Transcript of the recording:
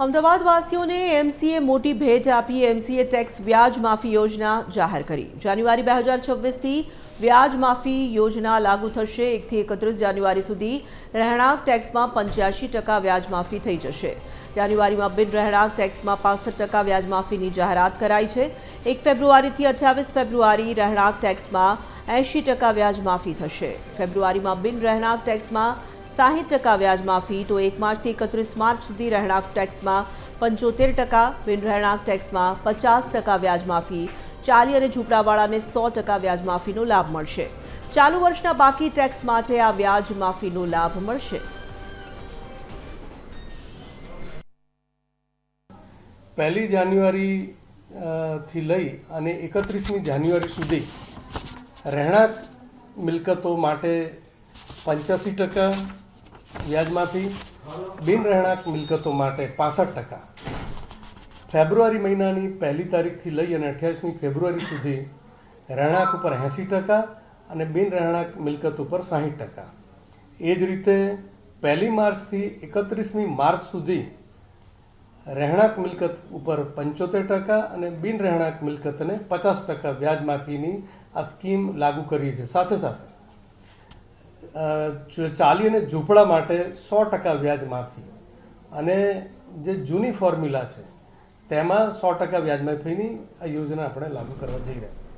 અમદાવાદવાસીઓને MCA મોટી ભેટ આપી એમસીએ ટેક્સ વ્યાજ માફી યોજના જાહેર કરી। જાન્યુઆરી 2026થી વ્યાજ માફી યોજના લાગુ થશે। 1થી 31 જાન્યુઆરી સુધી રહેણાંક ટેક્સમાં 85% વ્યાજ માફી થઈ જશે। જાન્યુઆરીમાં બિન રહેણાંક ટેક્સમાં 65% વ્યાજ માફીની જાહેરાત કરાઈ છે। 1 ફેબ્રુઆરીથી 28 ફેબ્રુઆરી રહેણાંક ટેક્સમાં 80% વ્યાજ માફી થશે। ફેબ્રુઆરીમાં બિન રહેણાંક ટેક્સમાં 60% વ્યાજ માફી તો 1 માર્ચથી 31 માર્ચ સુધી રહેણાંક ટેક્સમાં 75%, બિન રહેણાંક ટેક્સમાં 50% વ્યાજ માફી, ચાલી અને ઝૂંપડાવાળાને 100% વ્યાજ માફીનો લાભ મળશે। ચાલુ વર્ષના બાકી ટેક્સ માટે આ વ્યાજ માફીનો લાભ મળશે। પહેલી જાન્યુઆરી થી લઈ અને 31મી જાન્યુઆરી સુધી રહેણાંક મિલકતો માટે 85% વ્યાજ માફી, બિન રહેણાંક મિલકતો માટે 65%। ફેબ્રુઆરી મહિનાની 1લી તારીખથી લઈ અને 28મી ફેબ્રુઆરી સુધી રહેણાંક ઉપર 80% અને બિન રહેણાંક મિલકત ઉપર 60%। એ જ રીતે 1લી માર્ચથી 31મી માર્ચ સુધી રહેણાંક મિલકત ઉપર 75% અને બિન રહેણાંક મિલકતને 50% વ્યાજ માફીની આ સ્કીમ લાગુ કરી છે। સાથે સાથે ચાલી અને ઝૂંપડા માટે 100% વ્યાજ માફી અને જે જૂની ફોર્મ્યુલા છે તેમાં 100% વ્યાજ માફીની આ યોજના આપણે લાગુ કરવા જઈ રહ્યા છીએ।